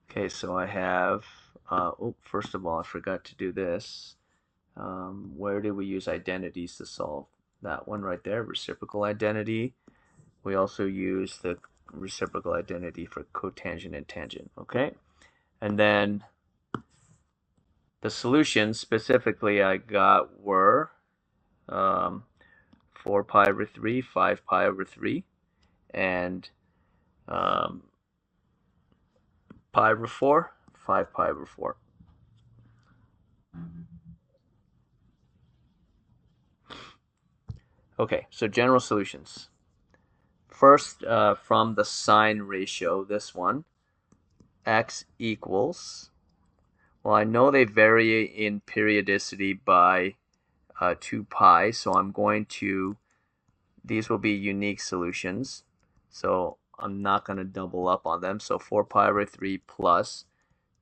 Speaker 1: Okay, so I have, first of all, I forgot to do this. Where did we use identities to solve? That one right there, reciprocal identity. We also use the reciprocal identity for cotangent and tangent, okay? And then the solutions specifically I got were 4 pi over 3, 5 pi over 3, and um, pi over 4, 5 pi over 4. Okay, so general solutions. First, from the sine ratio, this one, x equals, well, I know they vary in periodicity by 2 pi, so I'm going to, these will be unique solutions, so I'm not going to double up on them. So 4 pi over 3 plus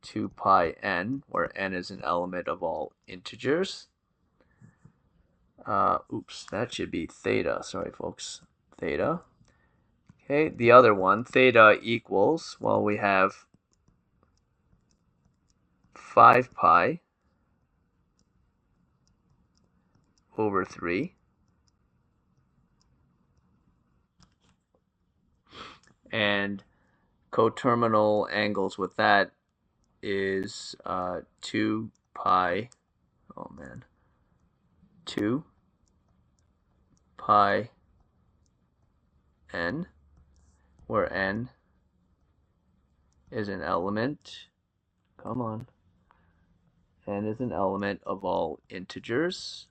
Speaker 1: 2 pi n, where n is an element of all integers. Oops, that should be theta. Sorry, folks. Theta. Okay, the other one, theta equals, well, we have 5 pi over 3. And coterminal angles with that is 2 pi, oh man, 2 pi n, where n is an element, come on, n is an element of all integers.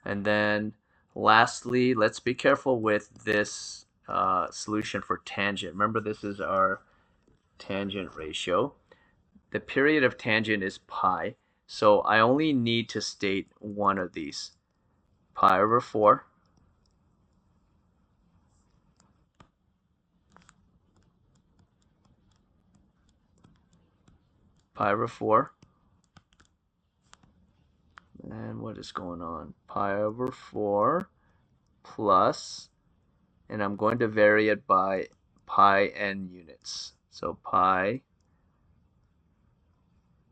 Speaker 1: And then lastly, let's be careful with this solution for tangent. Remember, this is our tangent ratio. The period of tangent is pi, so I only need to state one of these. Pi over 4 pi over 4, and what is going on? Pi over 4 plus, and I'm going to vary it by pi n units. So pi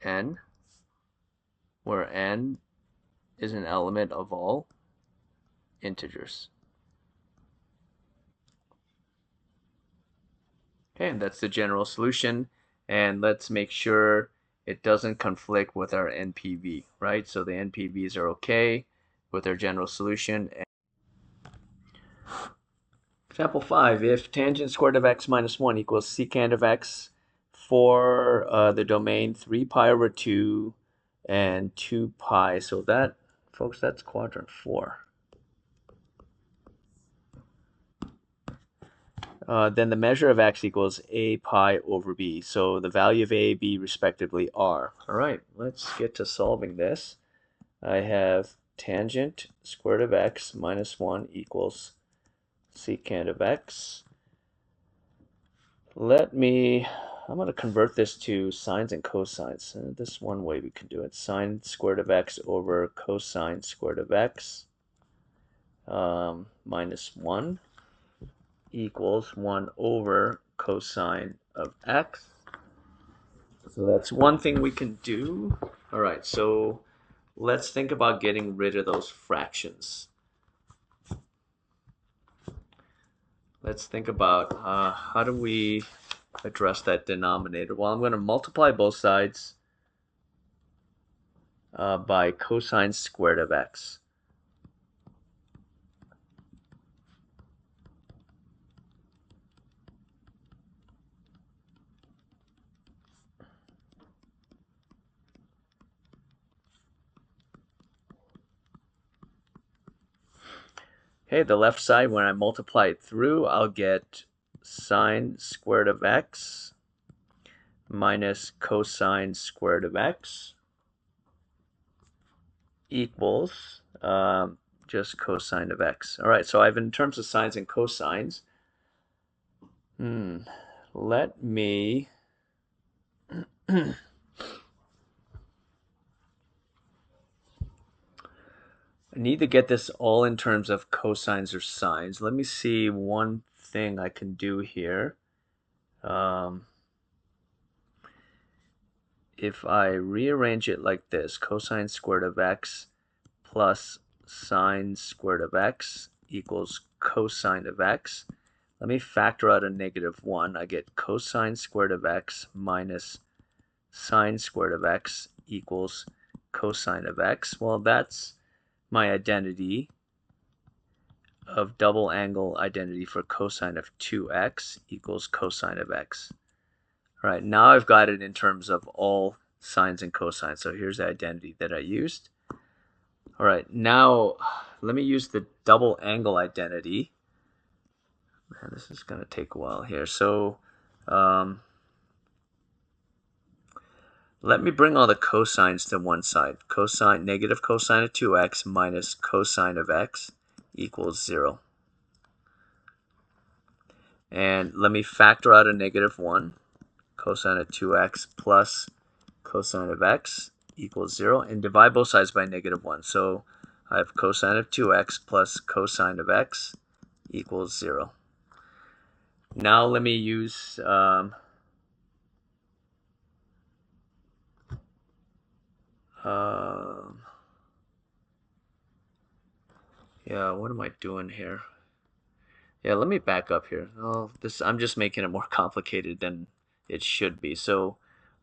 Speaker 1: n, where n is an element of all integers. Okay, and that's the general solution. And let's make sure it doesn't conflict with our NPV, right? So the NPVs are okay with our general solution. Example 5, if tangent squared of x minus 1 equals secant of x for the domain 3 pi over 2 and 2 pi. So that, folks, that's quadrant 4. Then the measure of x equals a pi over b. So the value of a, b respectively are. All right, let's get to solving this. I have tangent square root of x minus 1 equals secant of x. I'm going to convert this to sines and cosines. This is one way we can do it. Sine square root of x over cosine square root of x minus 1 equals 1 over cosine of x. So that's one thing we can do. All right, so let's think about getting rid of those fractions. Let's think about how do we address that denominator. Well, I'm going to multiply both sides by cosine squared of x. Okay, the left side, when I multiply it through, I'll get sine squared of x minus cosine squared of x equals, just cosine of x. All right, so I've in terms of sines and cosines. Let me I need to get this all in terms of cosines or sines. Let me see one thing I can do here. If I rearrange it like this, cosine squared of x plus sine squared of x equals cosine of x. Let me factor out a -1. I get cosine squared of x minus sine squared of x equals cosine of x. Well, that's my identity of double angle identity for cosine of 2x equals cosine of x. All right, now I've got it in terms of all sines and cosines. So here's the identity that I used. All right, now let me use the double angle identity. Man, this is going to take a while here. So let me bring all the cosines to one side. Negative cosine of 2x minus cosine of x equals 0. And let me factor out a -1. Cosine of 2x plus cosine of x equals 0. And divide both sides by -1. So I have cosine of 2x plus cosine of x equals 0. Now let me use yeah, what am I doing here? Yeah, let me back up here. Oh, I'm just making it more complicated than it should be. So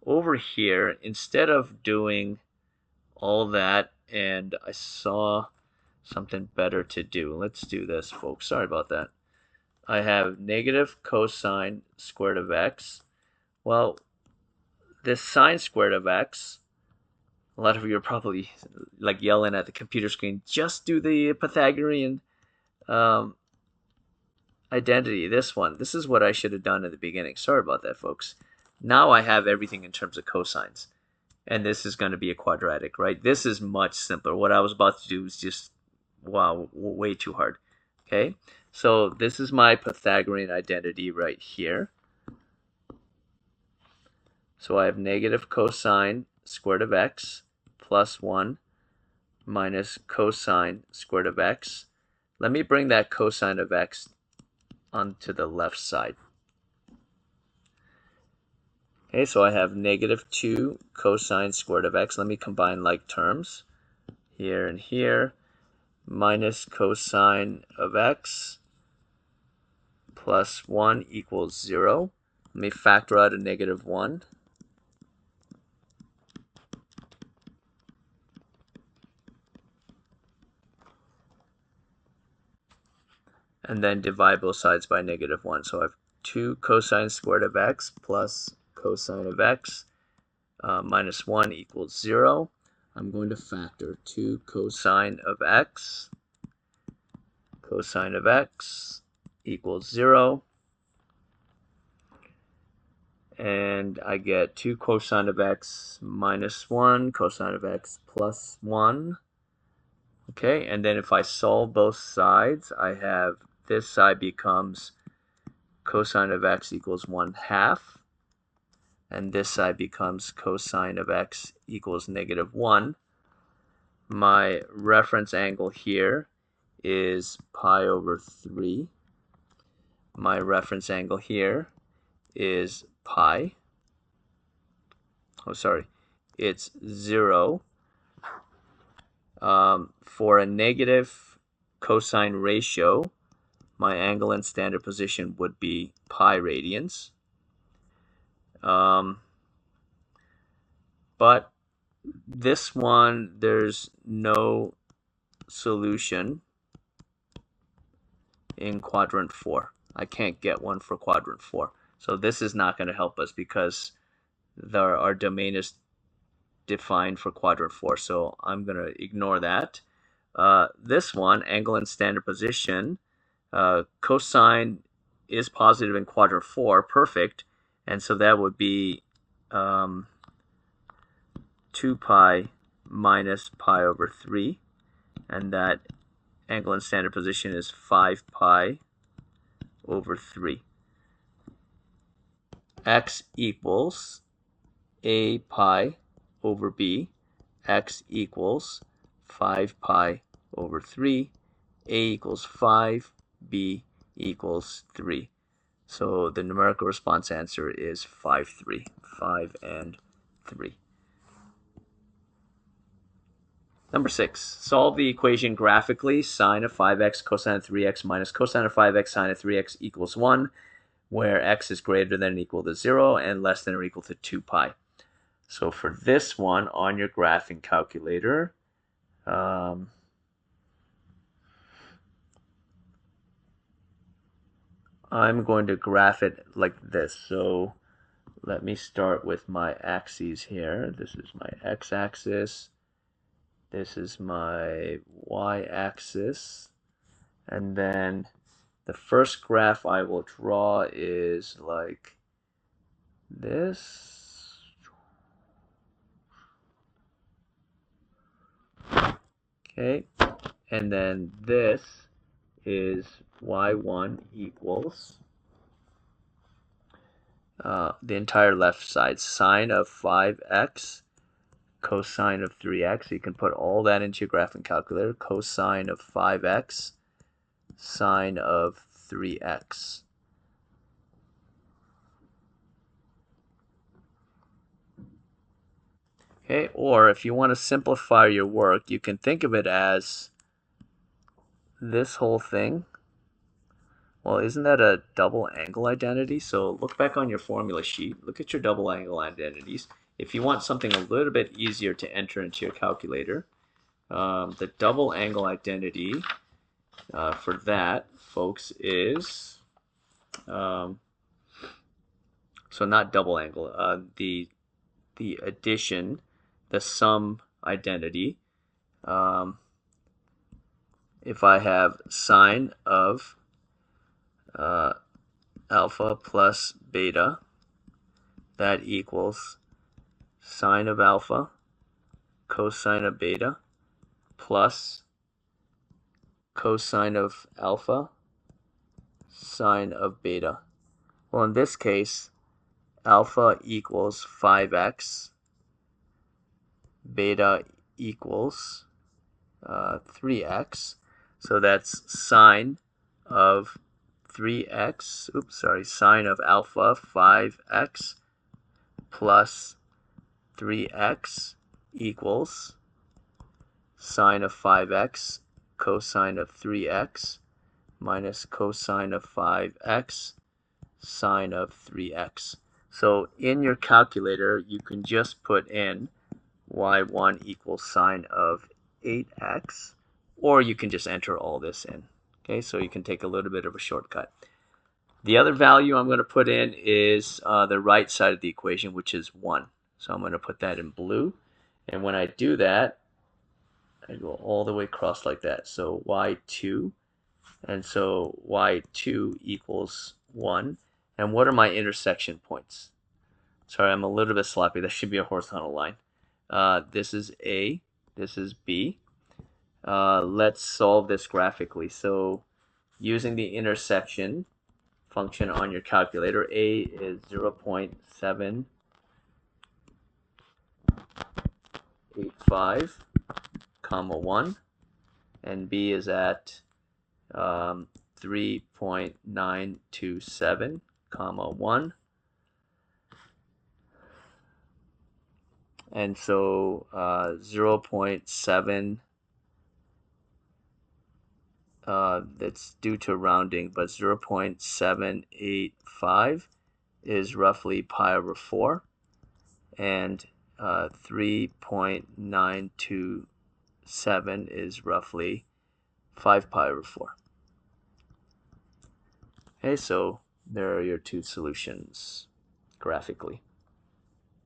Speaker 1: over here, instead of doing all that, and I saw something better to do. Let's do this, folks. Sorry about that. I have negative cosine squared of x. Well, this sine squared of x, a lot of you are probably like yelling at the computer screen, just do the Pythagorean identity, this one. This is what I should have done at the beginning. Sorry about that, folks. Now I have everything in terms of cosines. And this is going to be a quadratic, right? This is much simpler. What I was about to do is just, wow, way too hard. Okay, so this is my Pythagorean identity right here. So I have negative cosine squared of x plus 1 minus cosine squared of x. Let me bring that cosine of x onto the left side. Okay, so I have -2 cosine squared of x. Let me combine like terms here and here. Minus cosine of x plus 1 equals 0. Let me factor out a -1. And then divide both sides by -1. So I have 2 cosine squared of x plus cosine of x minus 1 equals 0. I'm going to factor 2 cosine of x equals 0. And I get 2 cosine of x minus 1, cosine of x plus 1. Okay, and then if I solve both sides, I have this side becomes cosine of x equals 1/2. And this side becomes cosine of x equals -1. My reference angle here is pi over 3. My reference angle here is pi. Oh, sorry, it's 0. For a negative cosine ratio, my angle in standard position would be pi radians. But this one, there's no solution in quadrant 4. I can't get one for quadrant 4. So this is not going to help us because our domain is defined for quadrant 4. So I'm going to ignore that. This one, angle in standard position, cosine is positive in quadrant 4, perfect. And so that would be 2 pi minus pi over 3. And that angle in standard position is 5 pi over 3. X equals a pi over b. X equals 5 pi over 3. A equals 5, b equals 3. So the numerical response answer is 5, 3. 5 and 3. Number 6, solve the equation graphically. Sine of 5x cosine of 3x minus cosine of 5x sine of 3x equals 1, where x is greater than or equal to 0 and less than or equal to 2 pi. So for this one, on your graphing calculator, I'm going to graph it like this. So let me start with my axes here. This is my x-axis. This is my y-axis. And then the first graph I will draw is like this. Okay. And then this is y1 equals the entire left side, sine of 5x cosine of 3x. You can put all that into your graphing calculator. Cosine of 5x sine of 3x. Okay, or if you want to simplify your work, you can think of it as this whole thing. Well, isn't that a double angle identity? So look back on your formula sheet. Look at your double angle identities. If you want something a little bit easier to enter into your calculator, the double angle identity for that, folks, is so not double angle. The addition, the sum identity. If I have sine of alpha plus beta, that equals sine of alpha cosine of beta plus cosine of alpha sine of beta. Well, in this case, alpha equals 5x, beta equals 3x. So that's sine of 3x, sine of alpha 5x plus 3x equals sine of 5x cosine of 3x minus cosine of 5x sine of 3x. So in your calculator, you can just put in y1 equals sine of 8x, or you can just enter all this in. Okay, so you can take a little bit of a shortcut. The other value I'm going to put in is the right side of the equation, which is 1. So I'm going to put that in blue. And when I do that, I go all the way across like that. So y2, and so y2 equals 1. And what are my intersection points? Sorry, I'm a little bit sloppy. That should be a horizontal line. This is A, this is B. Let's solve this graphically. So using the intersection function on your calculator, A is 0.785, comma 1, and B is at 3.927, comma 1. And so 0.7, that's due to rounding, but 0.785 is roughly pi over 4, and 3.927 is roughly 5 pi over 4. Okay, so there are your two solutions graphically.